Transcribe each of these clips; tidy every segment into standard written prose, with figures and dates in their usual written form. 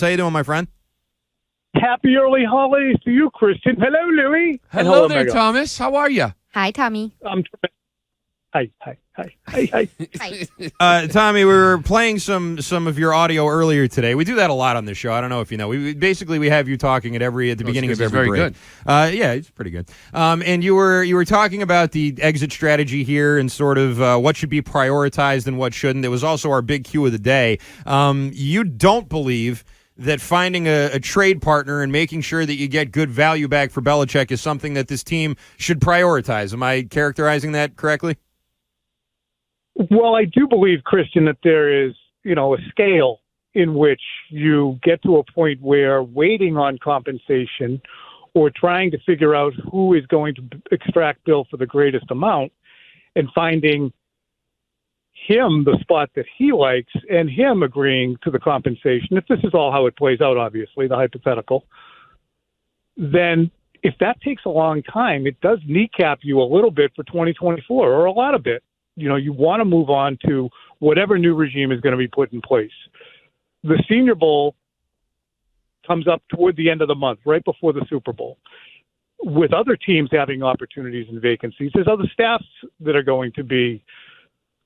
How you doing, my friend? Happy early holidays to you, Christian. Hello, Louie. Hello there, Mego. Thomas. How are you? Hi, Tommy. Hi. Tommy, we were playing some of your audio earlier today. We do that a lot on this show. I don't know if you know. We have you talking at the beginning of every very break. good. Yeah, it's pretty good. And you were talking about the exit strategy here and sort of what should be prioritized and what shouldn't. It was also our big cue of the day. You don't believe that finding a trade partner and making sure that you get good value back for Belichick is something that this team should prioritize. Am I characterizing that correctly? Well, I do believe, Christian, that there is, a scale in which you get to a point where waiting on compensation or trying to figure out who is going to extract Bill for the greatest amount and finding him the spot that he likes and him agreeing to the compensation, if this is all how it plays out, obviously, the hypothetical, then if that takes a long time, it does kneecap you a little bit for 2024 or a lot of it. You want to move on to whatever new regime is going to be put in place. The Senior Bowl comes up toward the end of the month, right before the Super Bowl. With other teams having opportunities and vacancies, there's other staffs that are going to be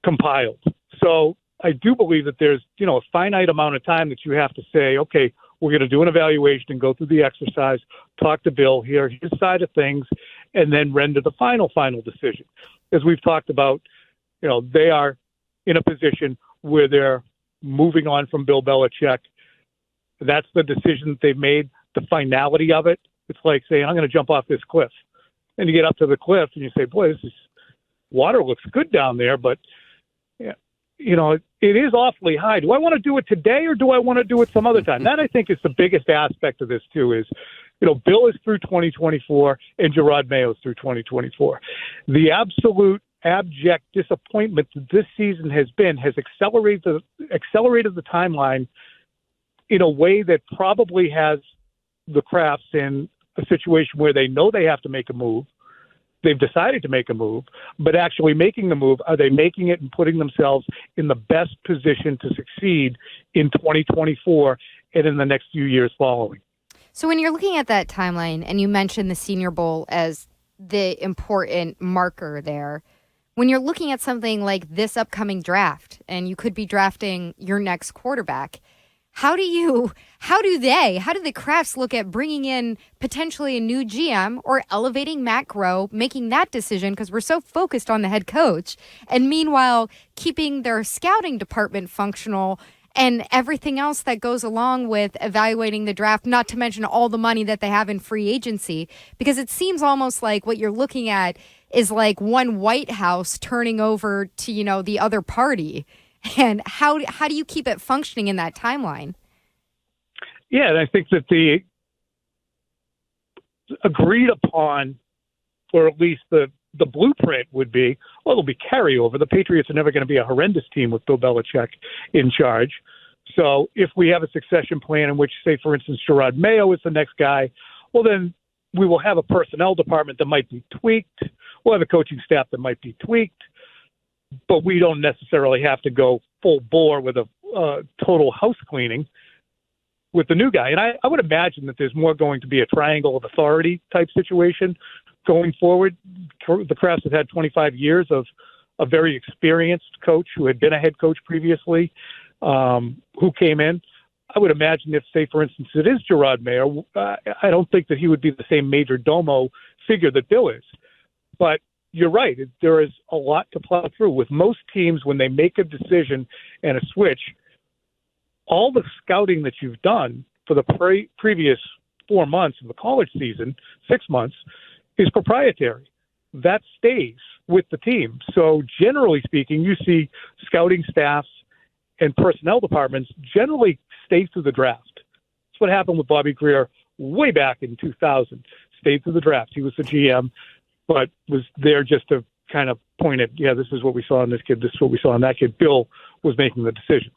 compiled. So I do believe that there's, a finite amount of time that you have to say, okay, we're going to do an evaluation and go through the exercise, talk to Bill, hear his side of things, and then render the final decision. As we've talked about, they are in a position where they're moving on from Bill Belichick. That's the decision that they've made, the finality of it. It's like saying, I'm going to jump off this cliff. And you get up to the cliff and you say, boy, water looks good down there, but it is awfully high. Do I want to do it today or do I want to do it some other time? That, I think, is the biggest aspect of this, too, is, Bill is through 2024 and Gerard Mayo is through 2024. The absolute abject disappointment that this season has accelerated the timeline in a way that probably has the Crafts in a situation where they know they have to make a move. They've decided to make a move, but actually making the move, are they making it and putting themselves in the best position to succeed in 2024 and in the next few years following? So when you're looking at that timeline, and you mentioned the Senior Bowl as the important marker there, when you're looking at something like this upcoming draft, and you could be drafting your next quarterback, how do the Crafts look at bringing in potentially a new GM or elevating Matt Groh, making that decision because we're so focused on the head coach, and meanwhile keeping their scouting department functional and everything else that goes along with evaluating the draft, not to mention all the money that they have in free agency, because it seems almost like what you're looking at is like one White House turning over to, the other party. And how do you keep it functioning in that timeline? Yeah, and I think that the agreed upon, or at least the blueprint would be, well, it'll be carryover. The Patriots are never going to be a horrendous team with Bill Belichick in charge. So if we have a succession plan in which, say, for instance, Gerard Mayo is the next guy, well, then we will have a personnel department that might be tweaked. We'll have a coaching staff that might be tweaked. But we don't necessarily have to go full bore with a total house cleaning with the new guy. And I would imagine that there's more going to be a triangle of authority type situation going forward. The Crafts have had 25 years of a very experienced coach who had been a head coach previously, who came in. I would imagine if, say, for instance, it is Gerard Mayo, I don't think that he would be the same major domo figure that Bill is. But you're right. There is a lot to plow through. With most teams, when they make a decision and a switch, all the scouting that you've done for the previous 4 months of the college season, 6 months, is proprietary. That stays with the team. So generally speaking, you see scouting staffs and personnel departments generally stay through the draft. That's what happened with Bobby Greer way back in 2000. Stayed through the draft. He was the GM, but was there just to kind of point at, yeah, this is what we saw in this kid, this is what we saw in that kid. Bill was making the decisions.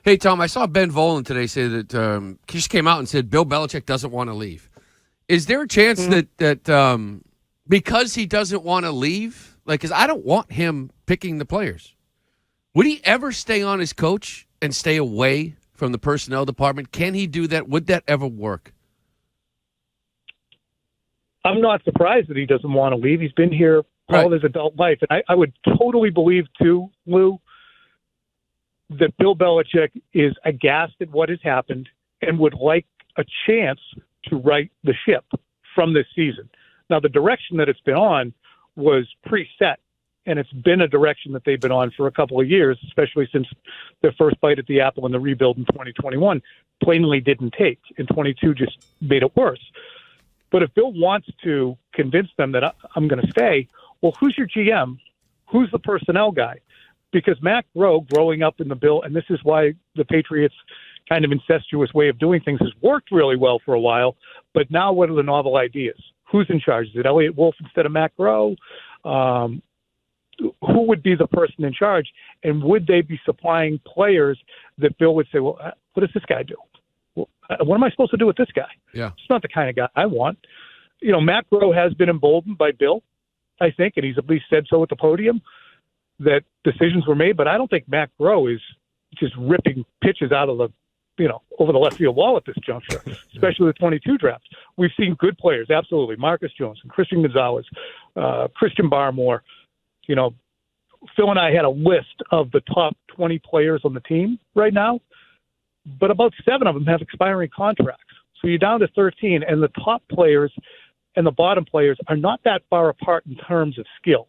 Hey, Tom, I saw Ben Volen today say that he just came out and said Bill Belichick doesn't want to leave. Is there a chance that because he doesn't want to leave, because I don't want him picking the players, would he ever stay on as coach and stay away from the personnel department? Can he do that? Would that ever work? I'm not surprised that he doesn't want to leave. He's been here all of his adult life. And I would totally believe, too, Lou, that Bill Belichick is aghast at what has happened and would like a chance to right the ship from this season. Now, the direction that it's been on was preset, and it's been a direction that they've been on for a couple of years, especially since their first bite at the apple and the rebuild in 2021 plainly didn't take, and 22 just made it worse. But if Bill wants to convince them that I'm going to stay, well, who's your GM? Who's the personnel guy? Because Matt Groh, growing up in the Bill, and this is why the Patriots' kind of incestuous way of doing things has worked really well for a while, but now what are the novel ideas? Who's in charge? Is it Elliott Wolf instead of Matt Groh? Who would be the person in charge? And would they be supplying players that Bill would say, well, what does this guy do? Well, what am I supposed to do with this guy? Yeah. It's not the kind of guy I want. You know, Matt Groh has been emboldened by Bill, I think, and he's at least said so at the podium, that decisions were made, but I don't think Matt Groh is just ripping pitches out of the, over the left field wall at this juncture, especially the 22 draft. We've seen good players, absolutely. Marcus Jones and Christian Gonzalez, Christian Barmore. Phil and I had a list of the top 20 players on the team right now, but about 7 of them have expiring contracts. So you're down to 13, and the top players and the bottom players are not that far apart in terms of skill.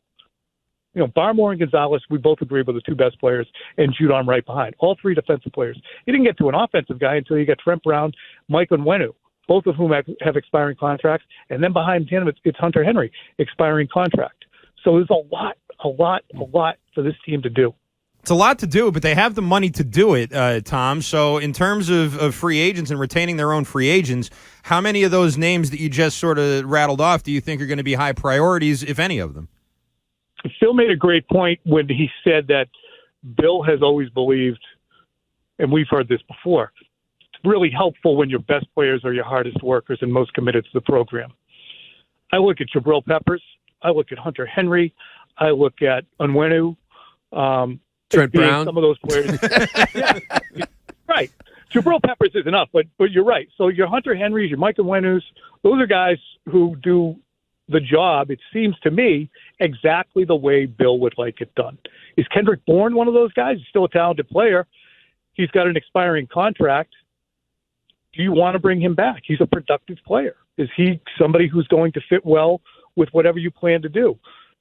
Barmore and Gonzalez, we both agree were the 2 best players, and Judon right behind. All 3 defensive players. You didn't get to an offensive guy until you got Trent Brown, Mike Onwenu, both of whom have expiring contracts, and then behind him it's Hunter Henry, expiring contract. So there's a lot for this team to do. It's a lot to do, but they have the money to do it, Tom. So in terms of free agents and retaining their own free agents, how many of those names that you just sort of rattled off do you think are going to be high priorities, if any of them? Phil made a great point when he said that Bill has always believed, and we've heard this before, it's really helpful when your best players are your hardest workers and most committed to the program. I look at Jabril Peppers. I look at Hunter Henry. I look at Onwenu. Trent Brown. Some of those players. Yeah, right. Jabril Peppers is enough, but you're right. So your Hunter Henrys, your Mike Onwenus, those are guys who do the job, it seems to me, exactly the way Bill would like it done. Is Kendrick Bourne one of those guys? He's still a talented player. He's got an expiring contract. Do you want to bring him back? He's a productive player. Is he somebody who's going to fit well with whatever you plan to do?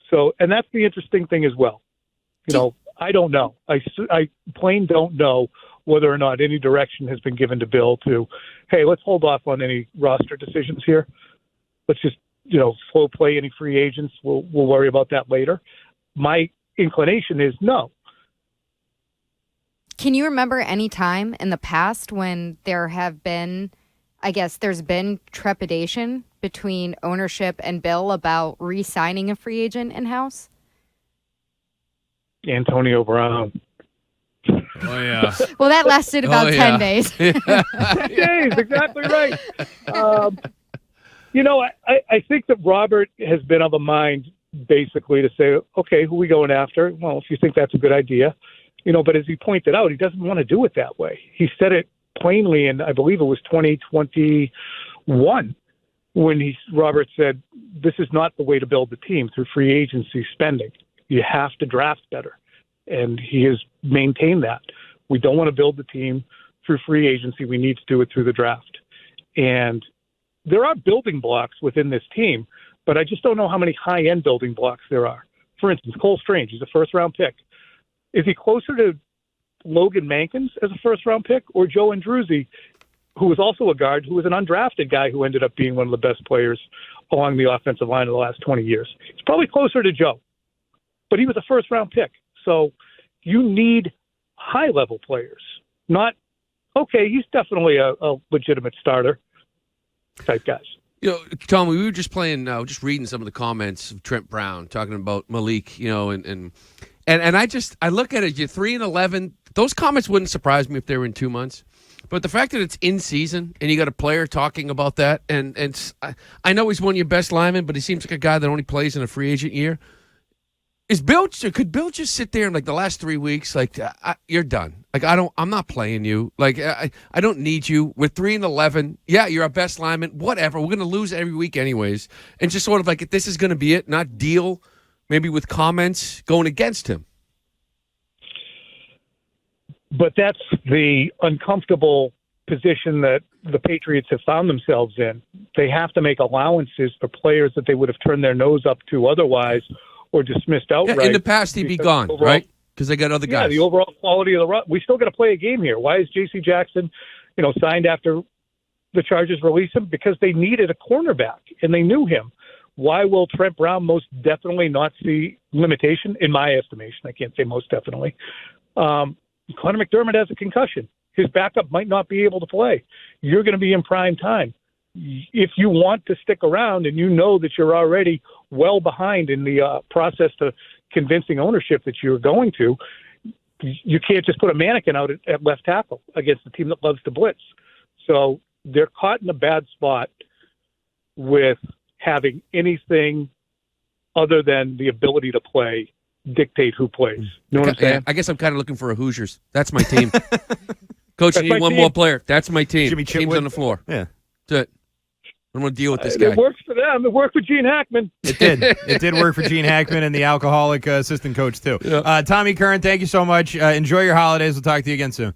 So, and that's the interesting thing as well. I don't know. I plain don't know whether or not any direction has been given to Bill to, hey, let's hold off on any roster decisions here. Let's just, slow play any free agents. We'll worry about that later. My inclination is no. Can you remember any time in the past when there have been, there's been trepidation between ownership and Bill about re-signing a free agent in-house? Antonio Brown. Oh, yeah. Well, that lasted about 10 days. 10 days, exactly right. I think that Robert has been of a mind basically to say, okay, who are we going after? Well, if you think that's a good idea. But as he pointed out, he doesn't want to do it that way. He said it plainly, and I believe it was 2021 when Robert said, this is not the way to build the team through free agency spending. You have to draft better. And he has maintained that. We don't want to build the team through free agency. We need to do it through the draft. And there are building blocks within this team, but I just don't know how many high-end building blocks there are. For instance, Cole Strange, he's a first-round pick. Is he closer to Logan Mankins as a first-round pick or Joe Andruzzi, who was also a guard, who was an undrafted guy who ended up being one of the best players along the offensive line of the last 20 years? It's probably closer to Joe, but he was a first-round pick. So you need high-level players, not, okay, he's definitely a legitimate starter type guys. Tom, we were just just reading some of the comments of Trent Brown talking about Malik, and I look at it, you're 3-11. Those comments wouldn't surprise me if they were in 2 months. But the fact that it's in season and you got a player talking about that, and I know he's one of your best linemen, but he seems like a guy that only plays in a free agent year. Could Bill just sit there and like the last 3 weeks, like you're done. Like I'm not playing you. Like I don't need you. We're 3-11. Yeah, you're our best lineman. Whatever. We're gonna lose every week anyways. And just sort of like this is gonna be it. Not deal maybe with comments going against him. But that's the uncomfortable position that the Patriots have found themselves in. They have to make allowances for players that they would have turned their nose up to otherwise or dismissed outright. Yeah, in the past, he'd be gone, right? Because they got other guys. Yeah, the overall quality of the run. We still got to play a game here. Why is J.C. Jackson, signed after the Chargers released him? Because they needed a cornerback, and they knew him. Why will Trent Brown most definitely not see limitation? In my estimation, I can't say most definitely. Connor McDermott has a concussion. His backup might not be able to play. You're going to be in prime time. If you want to stick around and you know that you're already well behind in the process to convincing ownership that you're going to, you can't just put a mannequin out at left tackle against a team that loves to blitz. So they're caught in a bad spot with having anything other than the ability to play dictate who plays. You know what I'm saying? I guess I'm kind of looking for a Hoosiers. That's my team. Coach, That's you need my one team. more player. That's my team. Jimmy Team's Chitwood. on the floor. Yeah. That's it. I'm going to deal with this guy. It works for them. It worked for Gene Hackman. It did. It did work for Gene Hackman and the alcoholic assistant coach, too. Yeah. Tommy Curran, thank you so much. Enjoy your holidays. We'll talk to you again soon.